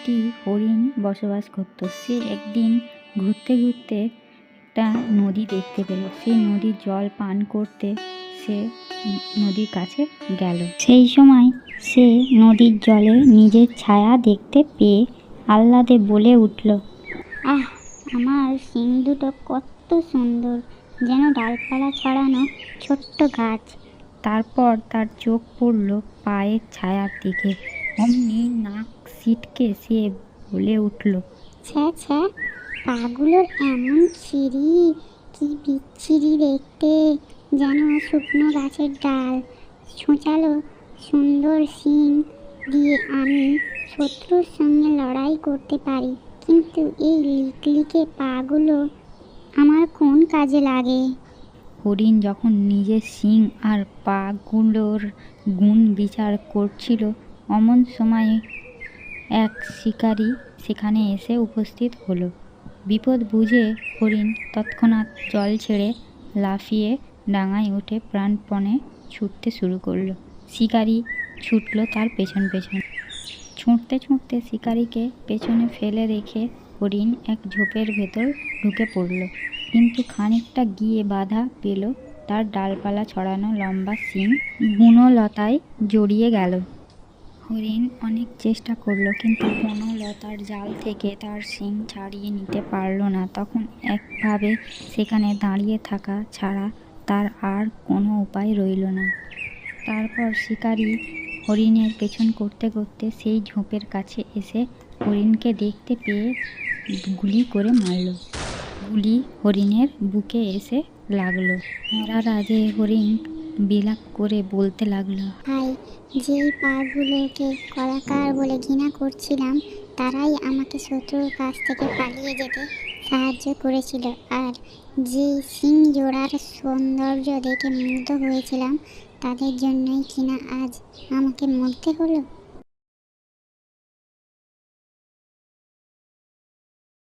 একটি হরিণ বসবাস করত। সে একদিন ঘুরতে ঘুরতে একটা নদী দেখতে পেল। সেই নদীর জল পান করতে সে নদীর কাছে গেল। সেই সময় সে নদীর জলে নিজের ছায়া দেখতে পেয়ে আহ্লাদে বলে উঠল, আহ, আমার শিং দুটো কত সুন্দর, যেন ডালপালা ছড়ানো ছোট্ট গাছ। তারপর তার চোখ পড়ল পায়ের ছায়ার দিকে। অমনি নাক ছিটকে সে বলে উঠল, ছ্যা ছ্যা, পাগুলোর এমন সিঁড়ি, কি বিচ্ছিরি দেখতে, যেন শুকনো গাছের ডাল। ছোঁচালো সুন্দর শিং দিয়ে আমি শত্রুর সঙ্গে লড়াই করতে পারি, কিন্তু এই লিকলিকে পাগুলো আমার কোন কাজে লাগে? হরিণ যখন নিজের শিং আর পাগুলোর গুণ বিচার করছিল, অমন সময়ে এক শিকারী সেখানে এসে উপস্থিত হলো। বিপদ বুঝে হরিণ তৎক্ষণাৎ জল ছেড়ে লাফিয়ে ডাঙায় উঠে প্রাণপণে ছুটতে শুরু করলো। শিকারী ছুটল তার পেছন পেছন। ছুটতে ছুটতে শিকারীকে পেছনে ফেলে রেখে হরিণ এক ঝোপের ভেতর ঢুকে পড়ল, কিন্তু খানিকটা গিয়ে বাধা পেল তার ডালপালা ছড়ানো লম্বা শিং বনলতায় জড়িয়ে গেল। হরিণ অনেক চেষ্টা করলো, কিন্তু বনলতার জাল থেকে তার শিং ছাড়িয়ে নিতে পারল না। তখন একভাবে সেখানে দাঁড়িয়ে থাকা ছাড়া তার আর কোনো উপায় রইল না। তারপর শিকারী হরিণের পেছন করতে করতে সেই ঝোপের কাছে এসে হরিণকে দেখতে পেয়ে গুলি করে মারল। গুলি হরিণের বুকে এসে লাগলো। মরার আগে হরিণ বিলাপ করে বলতে লাগলো, হাই, যেই পাগুলোকে কলাকার বলে ঘৃণা করছিলাম, তারাই আমাকে শত্রুর কাছ থেকে পালিয়ে যেতে সাহায্য করেছিল। আর যেই শিং জোড়ার সৌন্দর্য দেখে মুগ্ধ হয়েছিলাম, তাদের জন্যই কিনা আজ আমাকে মরতে হলো।